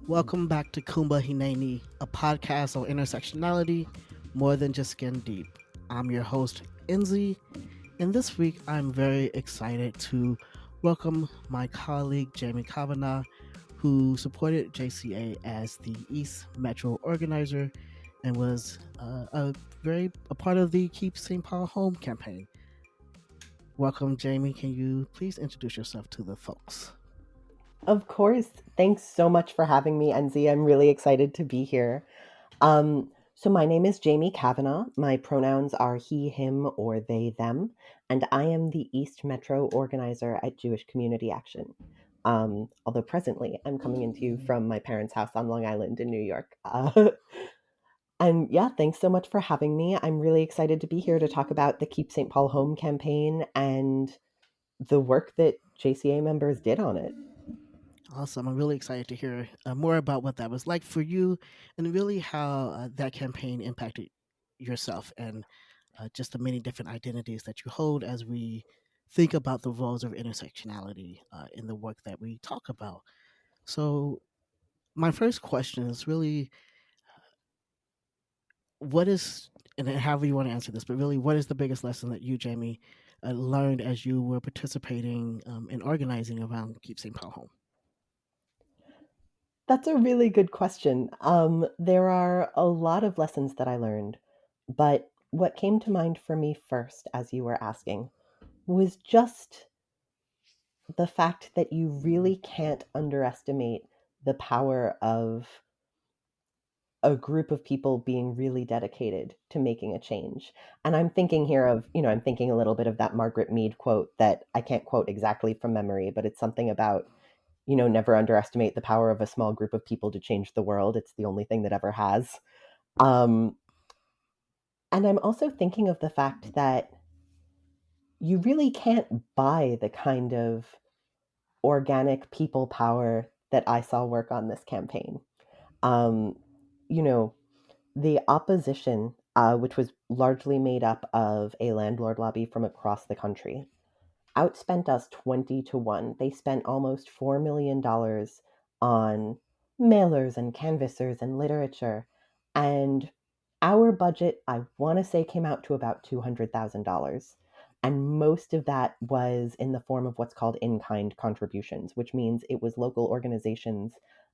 Welcome back to Kumba Hineni, a podcast on intersectionality, more than just skin deep. I'm your host, Enzi, and this week I'm very excited to welcome my colleague, Jamie Kavanah, who supported JCA as the East Metro organizer and was a part of the Keep St. Paul Home campaign. Welcome, Jamie. Can you please introduce yourself to the folks? Of course. Thanks so much for having me, Enzi. I'm really excited to be here. So, my name is Jamie Kavanah. My pronouns are he, him, or they, them, and I am the East Metro organizer at Jewish Community Action. Although presently I'm coming into you from my parents' house on Long Island in New York. And yeah, thanks so much for having me. I'm really excited to be here to talk about the Keep St. Paul Home campaign and the work that JCA members did on it. Awesome. I'm really excited to hear more about what that was like for you and really how that campaign impacted yourself and just the many different identities that you hold as we think about the roles of intersectionality in the work that we talk about. So, my first question is really what is, and however you want to answer this, but really, what is the biggest lesson that you, Jamie, learned as you were participating in organizing around Keep St. Paul Home? That's a really good question. There are a lot of lessons that I learned, but what came to mind for me first, as you were asking, was just the fact that you really can't underestimate the power of a group of people being really dedicated to making a change. And I'm thinking here of, I'm thinking a little bit of that Margaret Mead quote that I can't quote exactly from memory, but it's something about never underestimate the power of a small group of people to change the world. It's the only thing that ever has. Um, and I'm also thinking of the fact that you really can't buy the kind of organic people power that I saw work on this campaign. Um, you know, the opposition, which was largely made up of a landlord lobby from across the country, outspent us 20 to 1. They spent almost $4 million on mailers and canvassers and literature. And our budget, I want to say, came out to about $200,000. And most of that was in the form of what's called in kind contributions, which means it was local organizations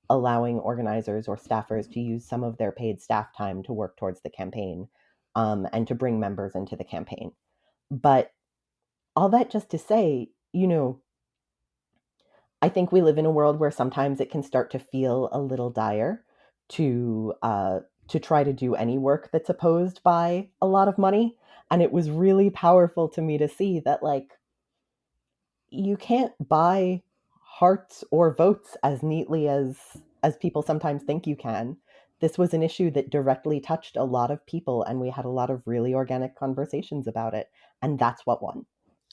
allowing organizers or staffers to use some of their paid staff time to work towards the campaign and to bring members into the campaign. But all that just to say, I think we live in a world where sometimes it can start to feel a little dire to to try to do any work that's opposed by a lot of money. And it was really powerful to me to see that, like, you can't buy hearts or votes as neatly as people sometimes think you can. This was an issue that directly touched a lot of people, and we had a lot of really organic conversations about it, and that's what won.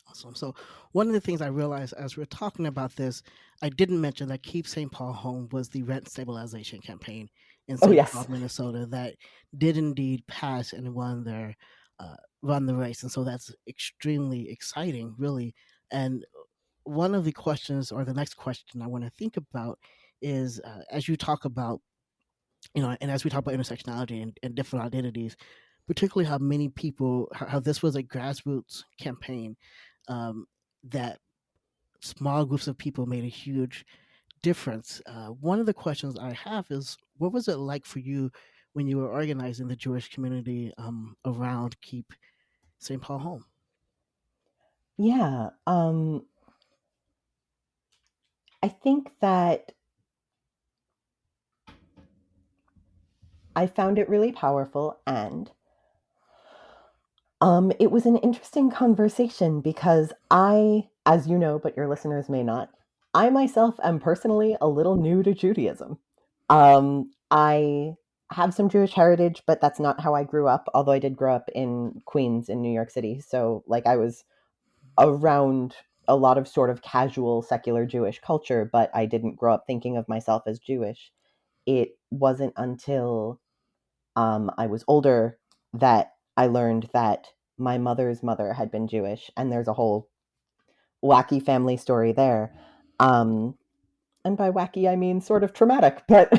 Awesome. So, one of the things I realized as we are talking about this, I didn't mention that Keep St. Paul Home was the rent stabilization campaign in Oh St. Paul, yes. Minnesota, that did indeed pass and run the race, and so that's extremely exciting, really. And one of the questions, or the next question I want to think about, is as you talk about, and as we talk about intersectionality and different identities, particularly how many people, how this was a grassroots campaign, um, that small groups of people made a huge difference. One of the questions I have is, what was it like for you when you were organizing the Jewish community around Keep St. Paul Home? Yeah. I think that I found it really powerful, and it was an interesting conversation because I, as you know, but your listeners may not, I myself am personally a little new to Judaism. I have some Jewish heritage, but that's not how I grew up, although I did grow up in Queens in New York City. So, like, I was around a lot of sort of casual secular Jewish culture, but I didn't grow up thinking of myself as Jewish. It wasn't until I was older that I learned that my mother's mother had been Jewish, and there's a whole wacky family story there. Um, and by wacky I mean sort of traumatic. But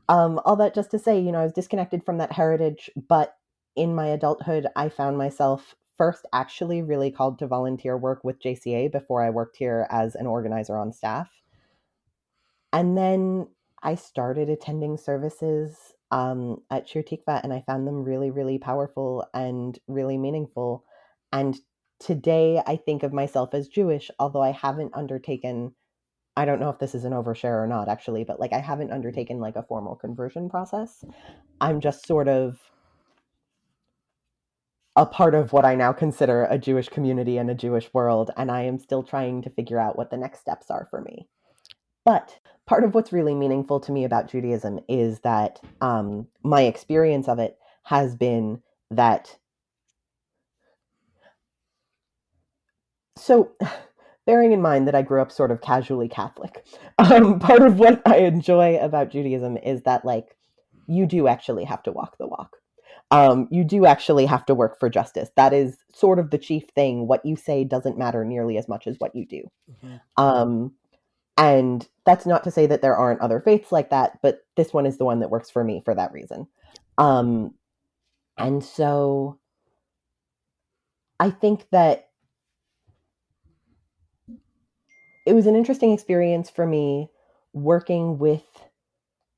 all that just to say, I was disconnected from that heritage, but in my adulthood, I found myself first actually really called to volunteer work with JCA before I worked here as an organizer on staff. And then I started attending services at Shir Tikva, and I found them really, really powerful and really meaningful. And today I think of myself as Jewish, although I haven't undertaken, I don't know if this is an overshare or not actually, but like I haven't undertaken like a formal conversion process. I'm just sort of a part of what I now consider a Jewish community and a Jewish world, and I am still trying to figure out what the next steps are for me. But part of what's really meaningful to me about Judaism is that my experience of it has been that. So, bearing in mind that I grew up sort of casually Catholic, part of what I enjoy about Judaism is that, like, you do actually have to walk the walk. You do actually have to work for justice. That is sort of the chief thing. What you say doesn't matter nearly as much as what you do. Hmm. Um, And that's not to say that there aren't other faiths like that, but this one is the one that works for me for that reason. Um, and so I think that it was an interesting experience for me working with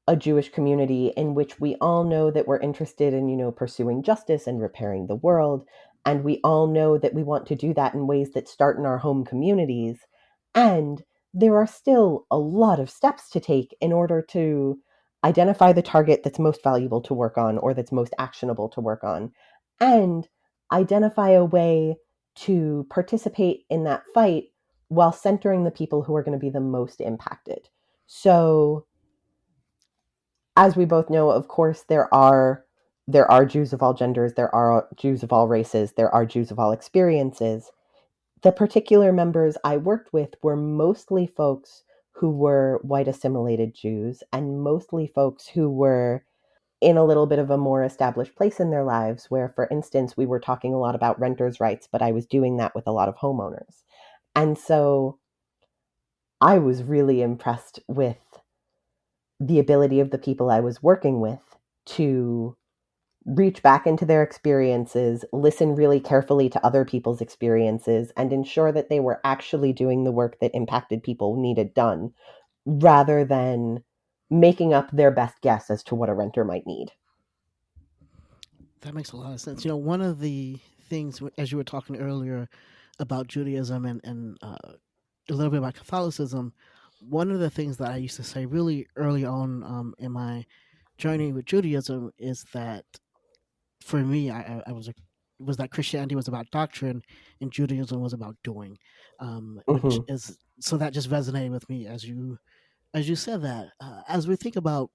a Jewish community in which we all know that we're interested in, pursuing justice and repairing the world. And we all know that we want to do that in ways that start in our home communities. And there are still a lot of steps to take in order to identify the target that's most valuable to work on or that's most actionable to work on, and identify a way to participate in that fight while centering the people who are going to be the most impacted. So, as we both know, of course, there are Jews of all genders, there are Jews of all races, there are Jews of all experiences. The particular members I worked with were mostly folks who were white assimilated Jews and mostly folks who were in a little bit of a more established place in their lives, where, for instance, we were talking a lot about renters' rights, but I was doing that with a lot of homeowners. And so I was really impressed with the ability of the people I was working with to reach back into their experiences, listen really carefully to other people's experiences, and ensure that they were actually doing the work that impacted people needed done, rather than making up their best guess as to what a renter might need. That makes a lot of sense. One of the things, as you were talking earlier about Judaism and a little bit about Catholicism, one of the things that I used to say really early on in my journey with Judaism is that for me, I was that Christianity was about doctrine and Judaism was about doing, which Hmm. is so that just resonated with me as you said that. As we think about,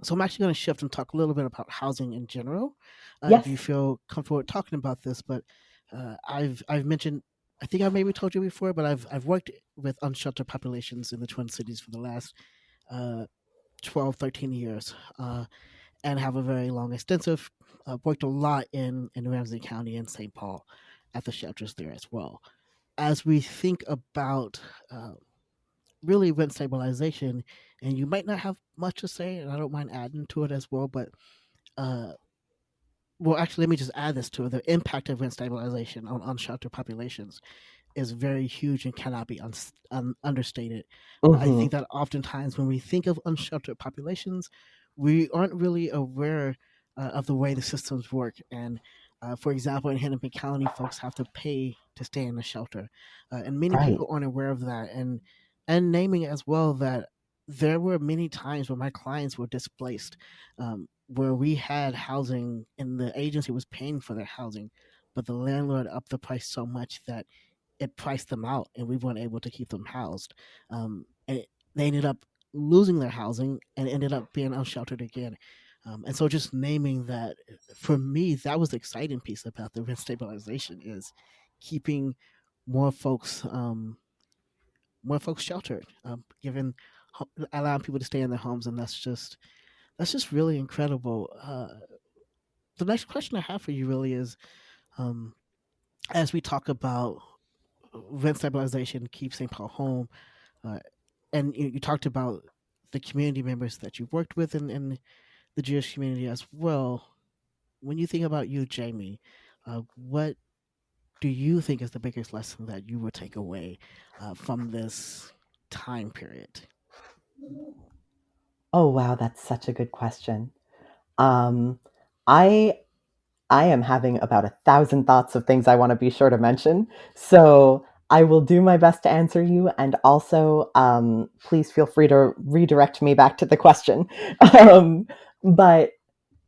so I'm actually going to shift and talk a little bit about housing in general, if you Yes. feel comfortable with talking about this. But I've mentioned, I think I maybe told you before, but I've worked with unsheltered populations in the Twin Cities for the last uh, 12, 13 years. And have a very long, extensive, worked a lot in Ramsey County and St. Paul at the shelters there as well. As we think about really rent stabilization, and you might not have much to say, and I don't mind adding to it as well, but uh, well, actually, let me just add this to it. The impact of rent stabilization on unsheltered populations is very huge and cannot be understated. I Hmm. think that oftentimes when we think of unsheltered populations, we aren't really aware of the way the systems work. And for example, in Hennepin County, folks have to pay to stay in a shelter, and many Right. people aren't aware of that. And naming as well that there were many times where my clients were displaced, where we had housing and the agency was paying for their housing, but the landlord upped the price so much that it priced them out and we weren't able to keep them housed. They ended up losing their housing and ended up being unsheltered again. And so just naming that, for me, that was the exciting piece about the rent stabilization is keeping more folks more folks sheltered, giving allowing people to stay in their homes, and that's just really incredible. The next question I have for you really is, um, as we talk about rent stabilization, keep St. Paul home. Uh, and you talked about the community members that you've worked with in the Jewish community as well. When you think about you, Jamie, what do you think is the biggest lesson that you would take away from this time period? Oh wow, that's such a good question. Um, I I am having about 1,000 thoughts of things I want to be sure to mention. So I will do my best to answer you. And also, please feel free to redirect me back to the question. Um, but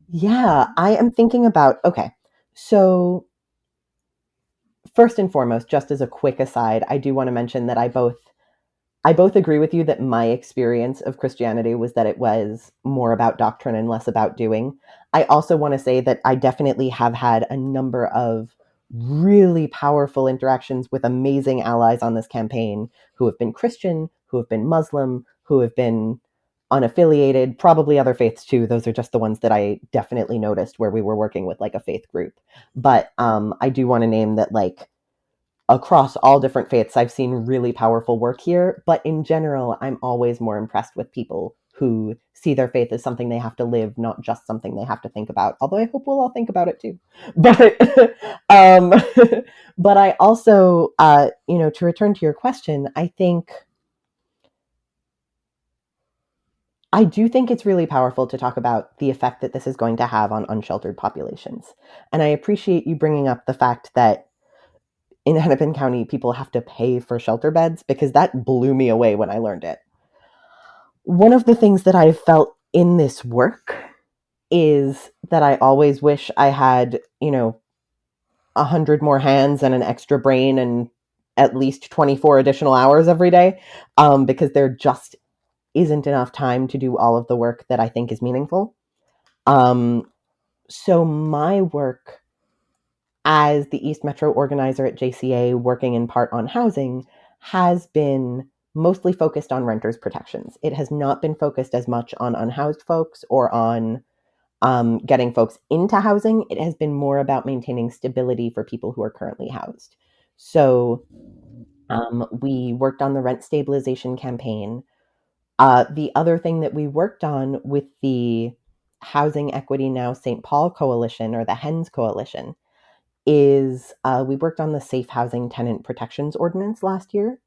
yeah, I am thinking about okay. So, first and foremost, just as a quick aside, I do want to mention that I both agree with you that my experience of Christianity was that it was more about doctrine and less about doing. I also want to say that I definitely have had a number of really powerful interactions with amazing allies on this campaign who have been Christian, who have been Muslim, who have been unaffiliated, probably other faiths too. Those are just the ones that I definitely noticed where we were working with like a faith group. But I do want to name that like across all different faiths, I've seen really powerful work here. But in general, I'm always more impressed with people who see their faith as something they have to live, not just something they have to think about. Although I hope we'll all think about it too. But um, but I also, to return to your question, I do think it's really powerful to talk about the effect that this is going to have on unsheltered populations. And I appreciate you bringing up the fact that in Hennepin County, people have to pay for shelter beds because that blew me away when I learned it. One of the things that I've felt in this work is that I always wish I had, 100 more hands and an extra brain and at least 24 additional hours every day, because there just isn't enough time to do all of the work that I think is meaningful. Um, so my work as the East Metro organizer at JCA, working in part on housing, has been mostly focused on renters' protections. It has not been focused as much on unhoused folks or on getting folks into housing. It has been more about maintaining stability for people who are currently housed. So we worked on the rent stabilization campaign. The other thing that we worked on with the Housing Equity Now St. Paul Coalition or the HENS Coalition is we worked on the Safe Housing Tenant Protections Ordinance last year,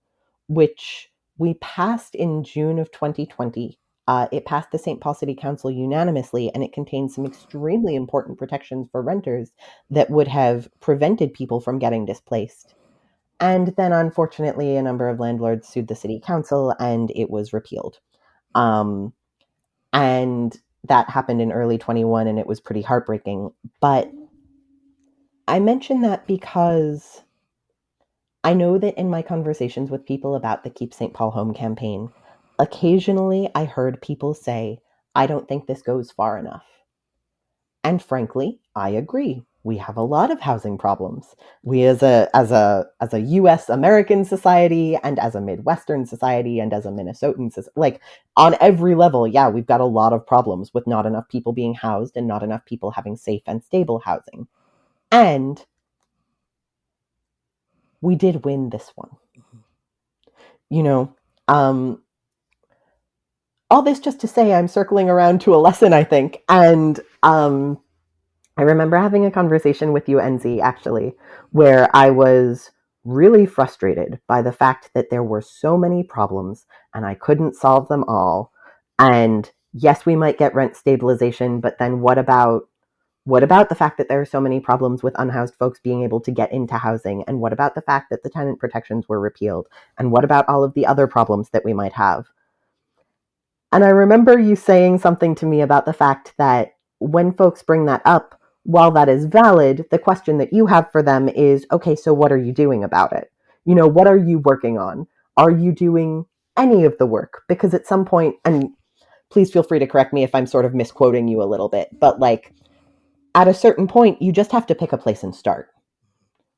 which we passed in June of 2020. It passed the St. Paul City Council unanimously, and it contains some extremely important protections for renters that would have prevented people from getting displaced. And then, unfortunately, a number of landlords sued the city council, and it was repealed. Um, and that happened in early 21, and it was pretty heartbreaking. But I mention that because I know that in my conversations with people about the Keep St. Paul Home campaign, occasionally I heard people say, I don't think this goes far enough. And frankly, I agree. We have a lot of housing problems. We as a US American society and as a Midwestern society and as a Minnesotan society, like on every level, yeah, we've got a lot of problems with not enough people being housed and not enough people having safe and stable housing. And we did win this one. Mhm. You know, um, all this just to say I'm circling around to a lesson, I think. And I remember having a conversation with you, Enzi, actually, where I was really frustrated by the fact that there were so many problems and I couldn't solve them all. And yes, we might get rent stabilization, but then what about the fact that there are so many problems with unhoused folks being able to get into housing? And what about the fact that the tenant protections were repealed? And what about all of the other problems that we might have? And I remember you saying something to me about the fact that when folks bring that up, while that is valid, the question that you have for them is, okay, so what are you doing about it? What are you working on? Are you doing any of the work? Because at some point, and please feel free to correct me if I'm sort of misquoting you a little bit, but like at a certain point, you just have to pick a place and start.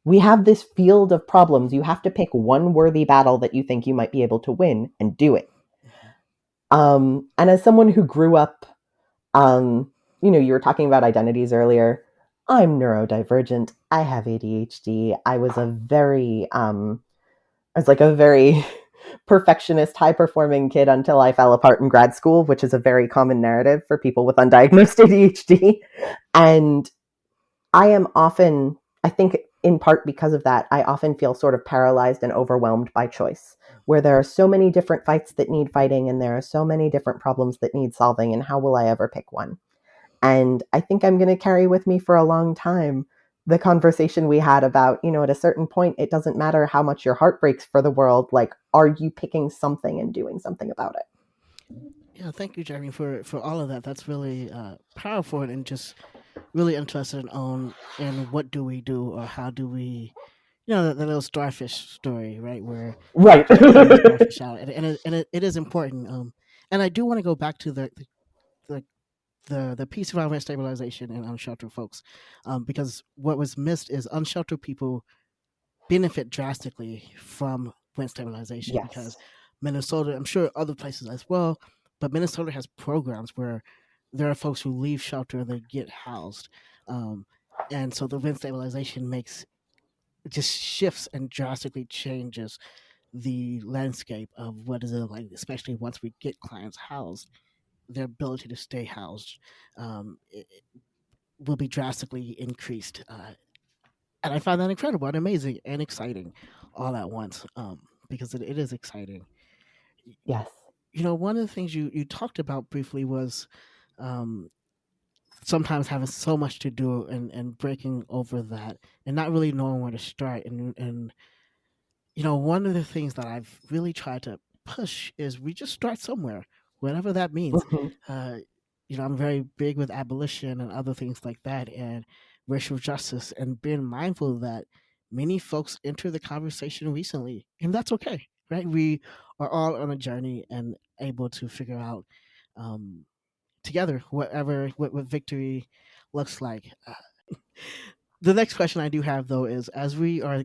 We have this field of problems. You have to pick one worthy battle that you think you might be able to win and do it. Mhm. And as someone who grew up, you were talking about identities earlier. I'm neurodivergent. I have ADHD. I was like a very perfectionist, high performing kid until I fell apart in grad school, which is a very common narrative for people with undiagnosed ADHD. And I am often, I think in part because of that, I often feel sort of paralyzed and overwhelmed by choice, where there are so many different fights that need fighting and there are so many different problems that need solving. And how will I ever pick one? And I think I'm going to carry with me for a long time the conversation we had about, at a certain point, it doesn't matter how much your heart breaks for the world. Like, are you picking something and doing something about it? Yeah, thank you, Jeremy, for all of that. That's really powerful and just really interested in what do we do or how do we, the little starfish story, right? Where Right. just pulling the starfish out, and it is important. And I do want to go back to the the piece around rent stabilization and unsheltered folks, because what was missed is unsheltered people benefit drastically from rent stabilization because Yes. Minnesota, I'm sure other places as well, but Minnesota has programs where there are folks who leave shelter and they get housed. Um, and so the rent stabilization makes it just shifts and drastically changes the landscape of what is it like, especially once we get clients housed, their ability to stay housed it will be drastically increased. And I find that incredible and amazing and exciting all at once, because it is exciting. Yes. One of the things you talked about briefly was um, sometimes having so much to do and breaking over that and not really knowing where to start. And one of the things that I've really tried to push is we just start somewhere, whatever that means. Mhm. Uh, I'm very big with abolition and other things like that, and racial justice, and being mindful that many folks enter the conversation recently, and that's okay, right? We are all on a journey and able to figure out um, together what victory looks like. The next question I do have though is as we are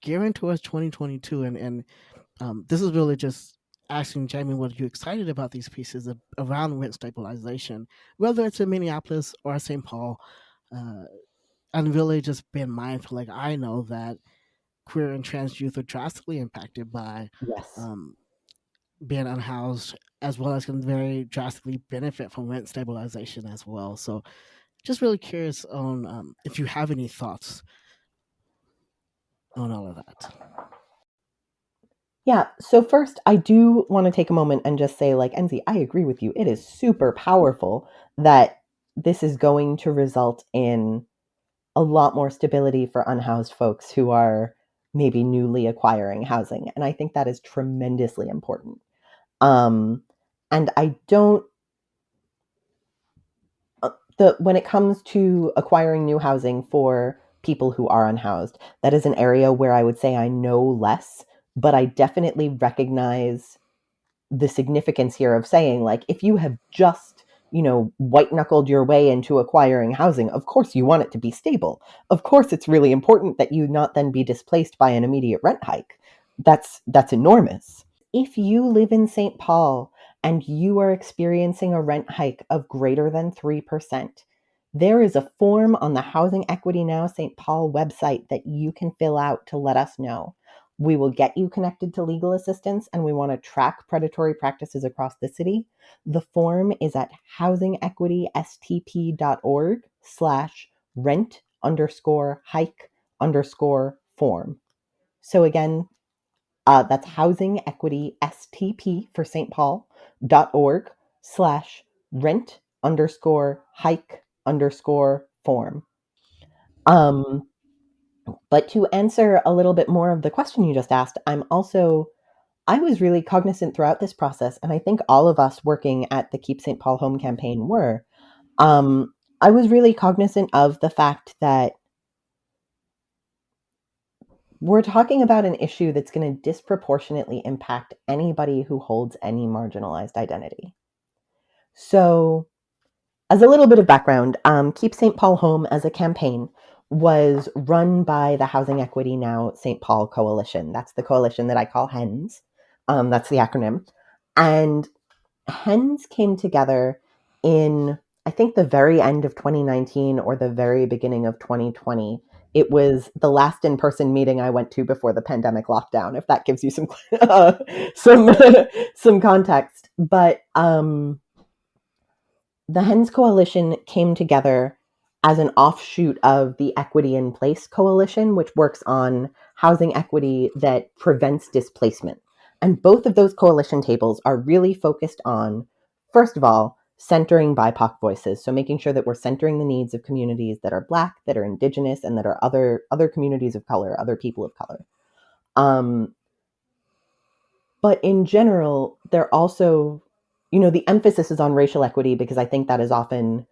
gearing towards 2022, and this is really just asking Jamie, what are you excited about these pieces around rent stabilization, whether it's in Minneapolis or St. Paul, uh, and really just being mindful. Like I know that queer and trans youth are drastically impacted by Yes. um, being unhoused, as well as can very drastically benefit from rent stabilization as well. So, just really curious on if you have any thoughts on all of that. Yeah. So first, I do want to take a moment and just say, like, Enzi, I agree with you. It is super powerful that this is going to result in a lot more stability for unhoused folks who are maybe newly acquiring housing. And I think that is tremendously important. Um, and I don't when it comes to acquiring new housing for people who are unhoused, that is an area where I would say I know less, but I definitely recognize the significance here of saying, like, if you have just white knuckled your way into acquiring housing, of course you want it to be stable. Of course it's really important that you not then be displaced by an immediate rent hike. That's enormous. If you live in St. Paul and you are experiencing a rent hike of greater than 3%, there is a form on the Housing Equity Now St. Paul website that you can fill out to let us know. We will get you connected to legal assistance and we want to track predatory practices across the city. The form is at housingequitystp.org/rent_hike_form. So again, that's Housing Equity STP for St. Paul.org/rent_hike_form. Um, but to answer a little bit more of the question you just asked, I was really cognizant throughout this process, and I think all of us working at the Keep St. Paul Home campaign were. I was really cognizant of the fact that we're talking about an issue that's going to disproportionately impact anybody who holds any marginalized identity. So, as a little bit of background, Keep St. Paul Home as a campaign was run by the Housing Equity Now St. Paul Coalition. That's the coalition that I call HENS. That's the acronym. And HENS came together in, I think, the very end of 2019 or the very beginning of 2020 It was the last in-person meeting I went to before the pandemic lockdown, if that gives you some some some context. But the Hens Coalition came together as an offshoot of the Equity in Place Coalition, which works on housing equity that prevents displacement. And both of those coalition tables are really focused on, first of all, centering BIPOC voices. So making sure that we're centering the needs of communities that are Black, that are Indigenous, and that are other communities of color, other people of color. But in general, they're also, the emphasis is on racial equity because I think that is often,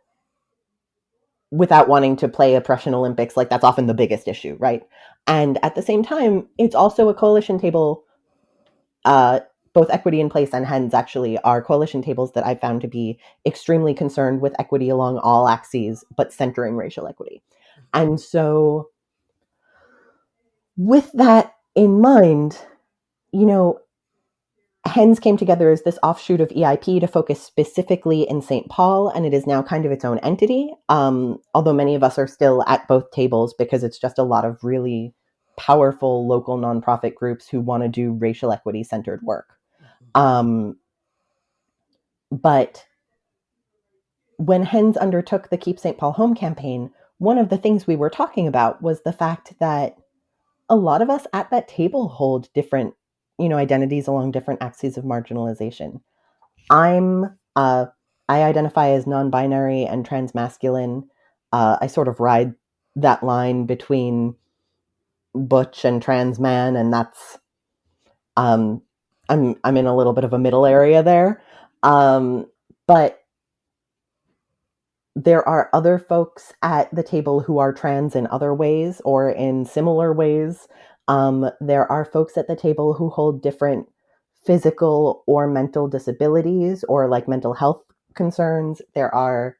without wanting to play oppression Olympics, like that's often the biggest issue, right? And at the same time, it's also a coalition table. Both Equity in Place and Hens actually are coalition tables that I found to be extremely concerned with equity along all axes, but centering racial equity. And so, with that in mind, you know, Hens came together as this offshoot of EIP to focus specifically in St. Paul, and it is now kind of its own entity. Although many of us are still at both tables because it's just a lot of really powerful local nonprofit groups who want to do racial equity centered work. But when Hens undertook the Keep St. Paul Home campaign, one of the things we were talking about was the fact that a lot of us at that table hold different, identities along different axes of marginalization. I'm I identify as non-binary and transmasculine. I sort of ride that line between butch and trans man, and that's um, I'm in a little bit of a middle area there. But there are other folks at the table who are trans in other ways or in similar ways. There are folks at the table who hold different physical or mental disabilities or like mental health concerns. There are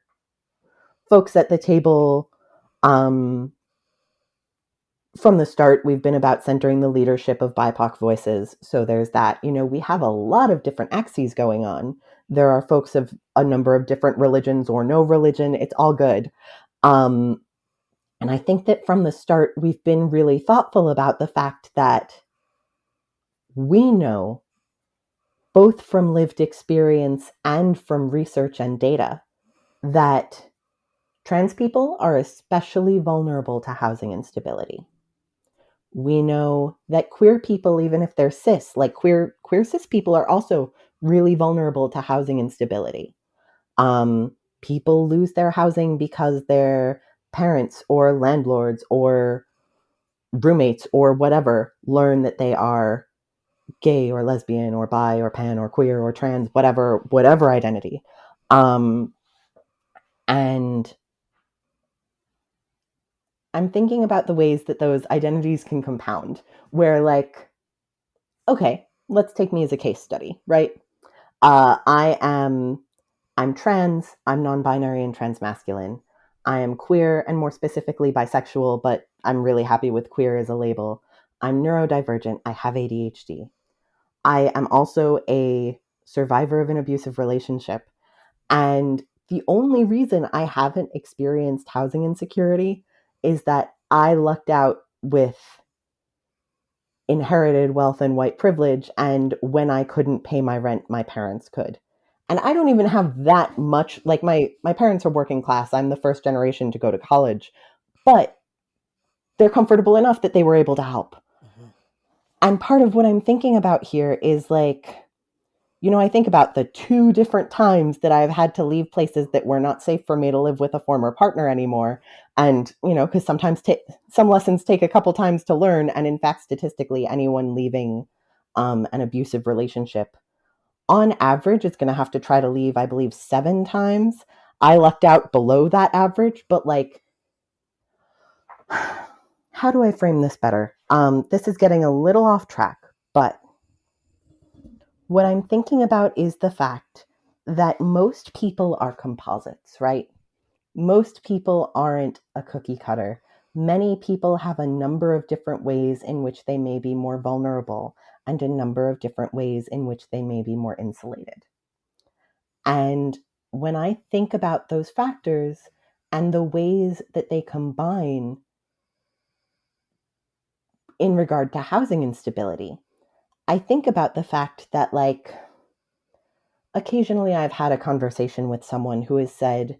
folks at the table. Um, from the start, we've been about centering the leadership of BIPOC voices. So there's that. We have a lot of different axes going on. There are folks of a number of different religions or no religion. It's all good. Um, and I think that from the start, we've been really thoughtful about the fact that we know, both from lived experience and from research and data, that trans people are especially vulnerable to housing instability. We know that queer people, even if they're cis, like queer cis people, are also really vulnerable to housing instability. People lose their housing because their parents or landlords or roommates or whatever learn that they are gay or lesbian or bi or pan or queer or trans, whatever identity. And I'm thinking about the ways that those identities can compound, where, like, okay, let's take me as a case study, right? I'm trans, I'm non-binary and transmasculine. I am queer and more specifically bisexual, but I'm really happy with queer as a label. I'm neurodivergent, I have ADHD. I am also a survivor of an abusive relationship. And the only reason I haven't experienced housing insecurity is that I lucked out with inherited wealth and white privilege. And when I couldn't pay my rent, my parents could. And I don't even have that much, like my parents are working class. I'm the first generation to go to college, but they're comfortable enough that they were able to help. Mm-hmm. And part of what I'm thinking about here is like, I think about the 2 different times that I've had to leave places that were not safe for me to live with a former partner anymore. And, because sometimes some lessons take a couple times to learn. And in fact, statistically, anyone leaving an abusive relationship, on average, is going to have to try to leave, I believe, 7 times. I lucked out below that average, but like, how do I frame this better? This is getting a little off track, but what I'm thinking about is the fact that most people are composites, right? Most people aren't a cookie cutter. Many people have a number of different ways in which they may be more vulnerable and a number of different ways in which they may be more insulated. And when I think about those factors and the ways that they combine, in regard to housing instability, I think about the fact that, like, occasionally I've had a conversation with someone who has said,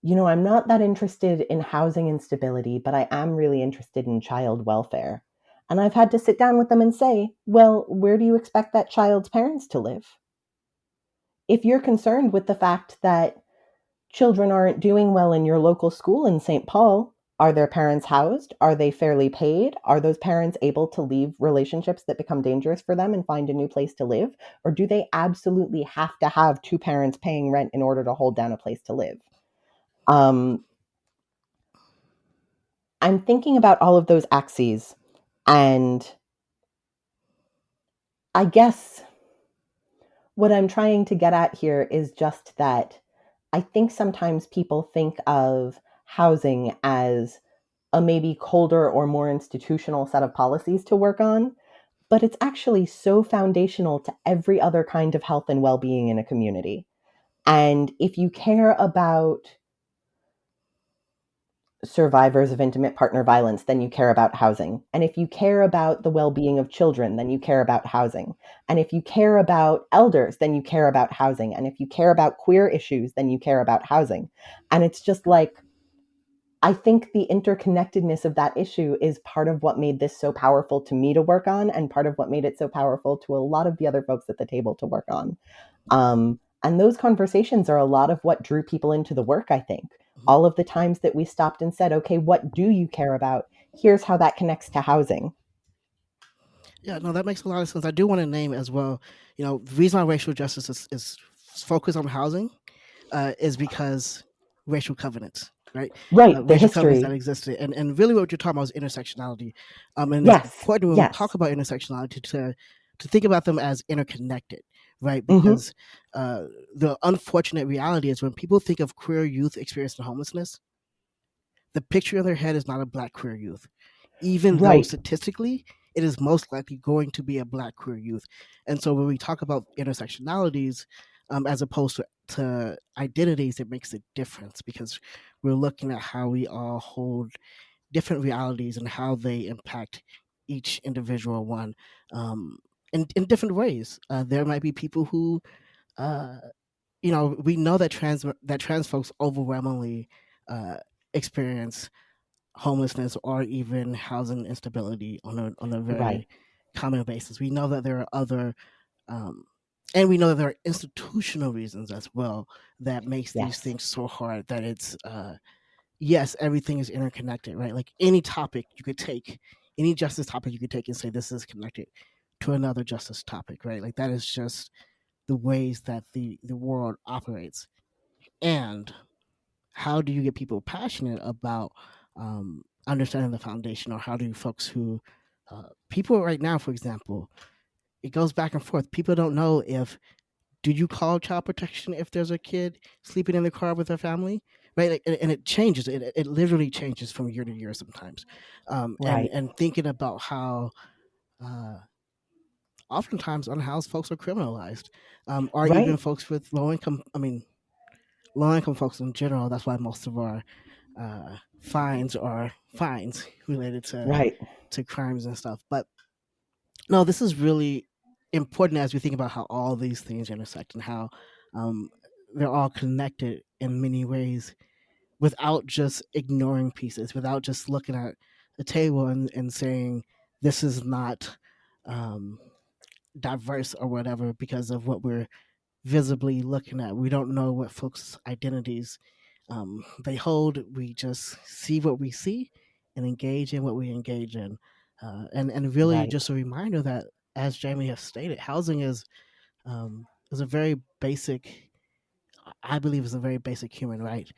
I'm not that interested in housing instability, but I am really interested in child welfare. And I've had to sit down with them and say, well, where do you expect that child's parents to live? If you're concerned with the fact that children aren't doing well in your local school in St. Paul, are their parents housed? Are they fairly paid? Are those parents able to leave relationships that become dangerous for them and find a new place to live? Or do they absolutely have to have two parents paying rent in order to hold down a place to live? Um, I'm thinking about all of those axes, and I guess what I'm trying to get at here is just that I think sometimes people think of housing as a maybe colder or more institutional set of policies to work on, but it's actually so foundational to every other kind of health and well being in a community. And if you care about survivors of intimate partner violence, then you care about housing. And if you care about the well being of children, then you care about housing. And if you care about elders, then you care about housing. And if you care about queer issues, then you care about housing. And it's just like, I think the interconnectedness of that issue is part of what made this so powerful to me to work on, and part of what made it so powerful to a lot of the other folks at the table to work on. And those conversations are a lot of what drew people into the work, I think. Mhm. All of the times that we stopped and said, okay, what do you care about? Here's how that connects to housing. Yeah, no, that makes a lot of sense. I do want to name as well. The reason why racial justice is focused on housing is because racial covenants, right? Right, the Racial covenants that history. existed, and really what you're talking about is intersectionality. And it's Yes, important when we talk yes. about intersectionality to think about them as interconnected, right? Mm-hmm. Because uh, the unfortunate reality is when people think of queer youth experiencing homelessness, the picture in their head is not a black queer youth, even though Right, statistically it is most likely going to be a black queer youth. And so when we talk about intersectionalities, as opposed to identities, it makes a difference because we're looking at how we all hold different realities and how they impact each individual one in different ways. There might be people who, uh, we know that trans folks overwhelmingly uh, experience homelessness or even housing instability on a right. very common basis. We know that there are other, um, and we know that there are institutional reasons as well that makes these Yes. things so hard. That it's yes, everything is interconnected, right? Like any topic you could take, any justice topic you could take and say this is connected to another justice topic, right? Like that is just the ways that the world operates. And how do you get people passionate about understanding the foundation, or how do folks who people right now, for example, it goes back and forth. People don't know if do you call child protection if there's a kid sleeping in the car with their family, right? Like, and it changes. It literally changes from year to year sometimes. And Right. and thinking about how uh, oftentimes unhoused folks are criminalized, or even Right. folks with low income. I mean, low income folks in general. That's why most of our fines are fines related Right. to crimes and stuff. But no, this is really important as we think about how all these things intersect and how um, they're all connected in many ways without just ignoring pieces, without just looking at a table and saying this is not um, diverse or whatever because of what we're visibly looking at. We don't know what folks' identities they hold. We just see what we see and engage in what we engage in. And really Right. just a reminder that, as Jamie has stated, housing is a very basic, I believe, is a very basic human right,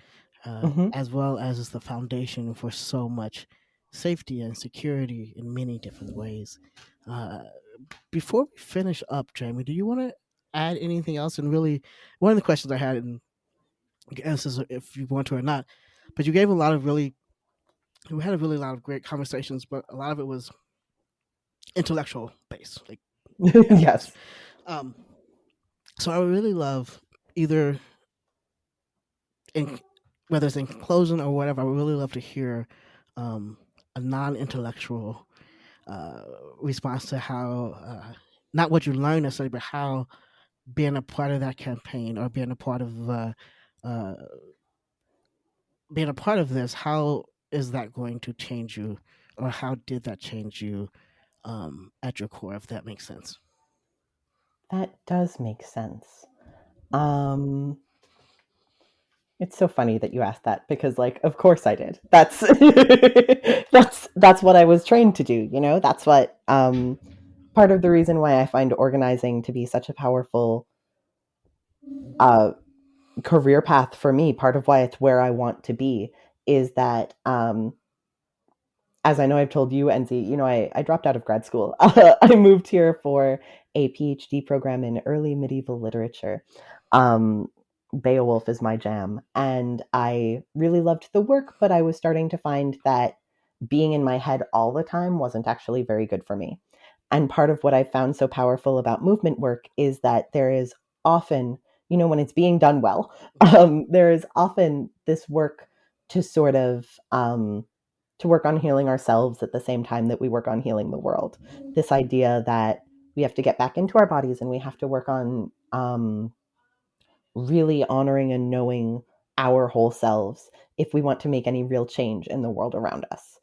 Mm-hmm. as well as is the foundation for so much safety and security in many different ways. Uh, Before we finish up, Jamie, do you want to add anything else? And really, one of the questions I had, and you can answer this if you want to or not, but you gave a lot of really, we had a really lot of great conversations, but a lot of it was intellectual based, like answers. Yes. Um, so I would really love either in whether it's in closing or whatever, I would really love to hear um, a non-intellectual uh, response to how, not what you learned necessarily, but how being a part of that campaign or uh, being a part of this, how is that going to change you, or how did that change you at your core, if that makes sense? That does make sense. Um, it's so funny that you asked that because, like, of course I did. That's that's what I was trained to do. You know, that's what part of the reason why I find organizing to be such a powerful uh, career path for me. Part of why it's where I want to be is that as I know I've told you, Enzi, you know, I dropped out of grad school. I moved here for a PhD program in early medieval literature. Um, Beowulf is my jam. And I really loved the work, but I was starting to find that being in my head all the time wasn't actually very good for me. And part of what I found so powerful about movement work is that there is often, you know, when it's being done well, there is often this work to sort of to work on healing ourselves at the same time that we work on healing the world. This idea that we have to get back into our bodies and we have to work on really honoring and knowing our whole selves if we want to make any real change in the world around us.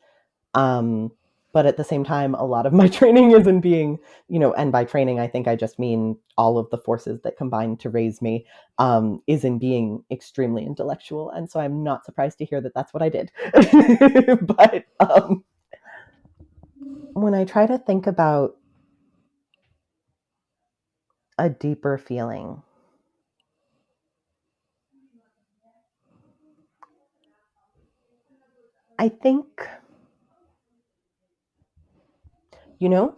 Um, but at the same time, a lot of my training is in being, you know, and by training, I think I just mean all of the forces that combine to raise me, is in being extremely intellectual. And so I'm not surprised to hear that that's what I did. But when I try to think about a deeper feeling, I think, you know,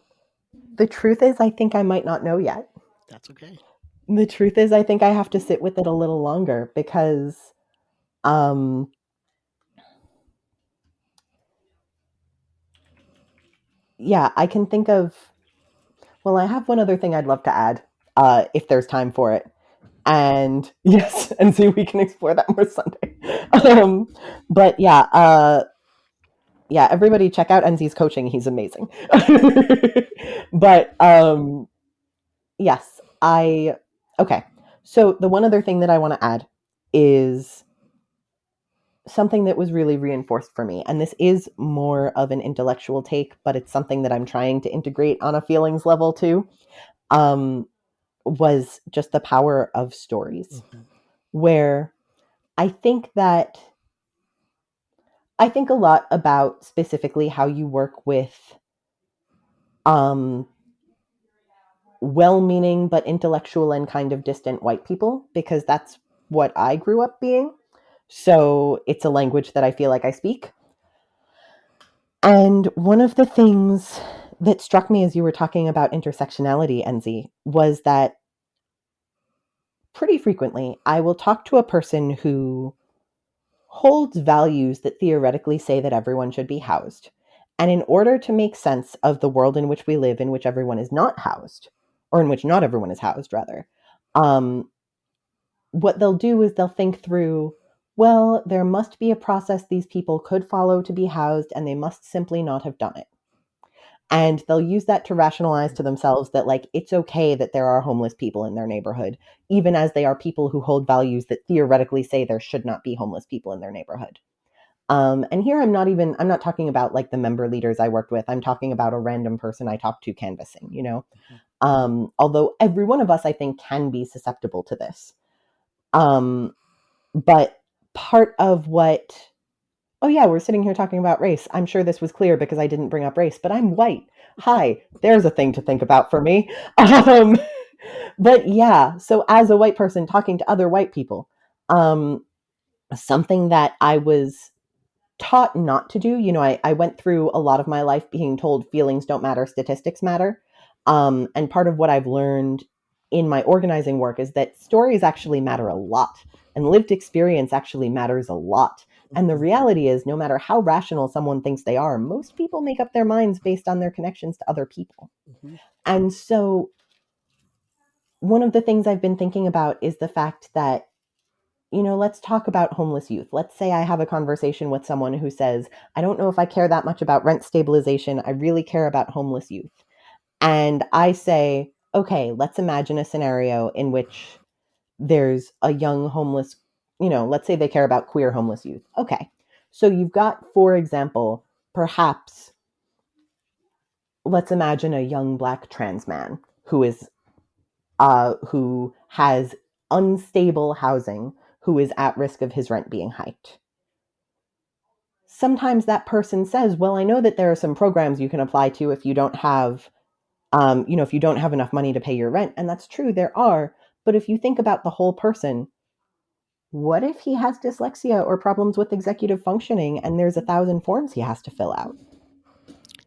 the truth is, I think I might not know yet. That's okay. The truth is, I think I have to sit with it a little longer because, um, yeah, I can think of, well, I have one other thing I'd love to add, if there's time for it. And yes, and see, we can explore that more Sunday. Um, but yeah, everybody check out Enzi's coaching. He's amazing. But yes, okay. So the one other thing that I want to add is something that was really reinforced for me. And this is more of an intellectual take, but it's something that I'm trying to integrate on a feelings level too. Um, was just the power of stories, Hmm. where I think that I think a lot about specifically how you work with um, well meaning but intellectual and kind of distant white people, because that's what I grew up being. So it's a language that I feel like I speak. And one of the things that struck me as you were talking about intersectionality, Enzi, was that pretty frequently I will talk to a person who holds values that theoretically say that everyone should be housed. And in order to make sense of the world in which we live, in which everyone is not housed, or in which not everyone is housed, rather, um, what they'll do is they'll think through, well, there must be a process these people could follow to be housed, and they must simply not have done it. And they'll use that to rationalize to themselves that, like, it's okay that there are homeless people in their neighborhood, even as they are people who hold values that theoretically say there should not be homeless people in their neighborhood. And here I'm not talking about like the member leaders I worked with. I'm talking about a random person I talked to canvassing, you know? Although every one of us, I think, can be susceptible to this. Um, but part of what, oh yeah, we're sitting here talking about race. I'm sure this was clear because I didn't bring up race, but I'm white. Hi, there's a thing to think about for me. Um, but yeah, so as a white person talking to other white people, um, something that I was taught not to do. You know, I went through a lot of my life being told feelings don't matter, statistics matter. And part of what I've learned in my organizing work is that stories actually matter a lot, and lived experience actually matters a lot. And the Hmm. reality is, no matter how rational someone thinks they are, most people make up their minds based on their connections to other people. Hmm. And so, one of the things I've been thinking about is the fact that let's talk about homeless youth. Let's say I have a conversation with someone who says, I don't know if I care that much about rent stabilization. I really care about homeless youth. And I say, okay, let's imagine a scenario in which there's a young homeless, let's say they care about queer homeless youth. Okay. So you've got, for example, perhaps let's imagine a young Black trans man who has unstable housing, who is at risk of his rent being hiked. Sometimes that person says, well, I know that there are some programs you can apply to if you don't have if you don't have enough money to pay your rent. And that's true, there are. But if you think about the whole person, what if he has dyslexia or problems with executive functioning and there's 1,000 forms he has to fill out?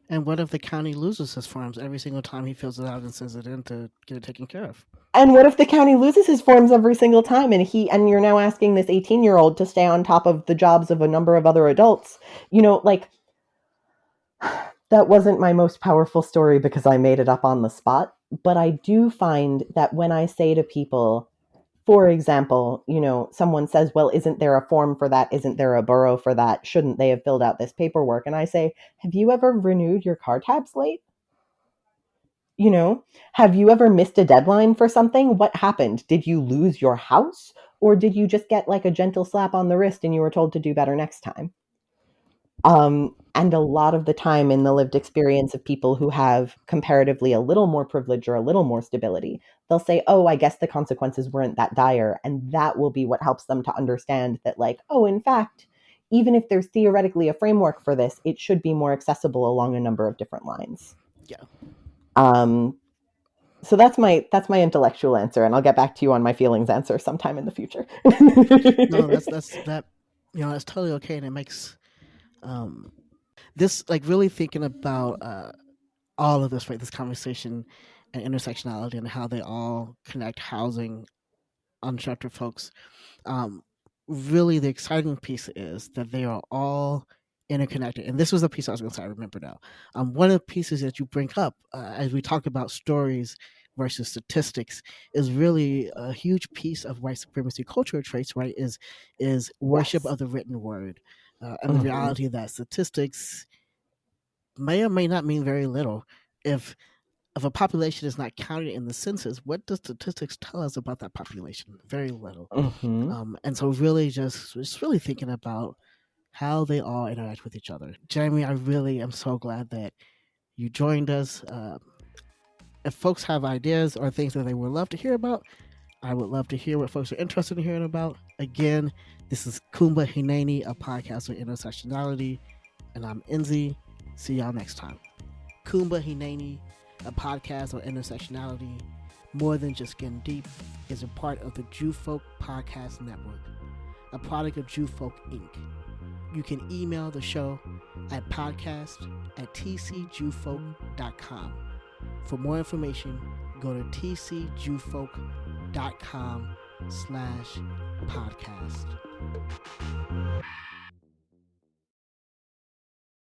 And what if the county loses his forms every single time he fills it out and sends it in to get it taken care of? And what if the county loses his forms every single time and you're now asking this 18-year-old to stay on top of the jobs of a number of other adults? Like, that wasn't my most powerful story because I made it up on the spot. But I do find that when I say to people, for example, someone says, well, isn't there a form for that? Isn't there a borough for that? Shouldn't they have filled out this paperwork? And I say, have you ever renewed your car tabs late? You know, have you ever missed a deadline for something? What happened? Did you lose your house? Or did you just get like a gentle slap on the wrist and you were told to do better next time? And a lot of the time in the lived experience of people who have comparatively a little more privilege or a little more stability, they'll say, oh, I guess the consequences weren't that dire. And that will be what helps them to understand that, like, oh, in fact, even if there's theoretically a framework for this, it should be more accessible along a number of different lines. Yeah. Um, so that's my intellectual answer, and I'll get back to you on my feelings answer sometime in the future. No, that's that. That's totally okay, and it makes um this like really thinking about all of this, right? This conversation and intersectionality and how they all connect housing, unsheltered folks. Um, Really, the exciting piece is that they are all interconnected. And this was the piece I was going to say. I remember now. One of the pieces that you bring up as we talk about stories versus statistics is really a huge piece of white supremacy cultural traits. Right? Is worship Yes. of the written word, and the Mm-hmm. reality that statistics may or may not mean very little. If a population is not counted in the census, what does statistics tell us about that population? Very little. Mm-hmm. And so really just really thinking about how they all interact with each other. Jamie, I really am so glad that you joined us. If folks have ideas or things that they would love to hear about, I would love to hear what folks are interested in hearing about. Again, this is Kumba Hineni, a podcast on intersectionality, and I'm Enzi. See y'all next time. Kumba Hineni, a podcast on intersectionality, more than just getting deep, is a part of the Jew Folk Podcast Network, a product of Jew Folk Inc. You can email the show at podcast@tcjewfolk.com. For more information, go to tcjewfolk.com/podcast.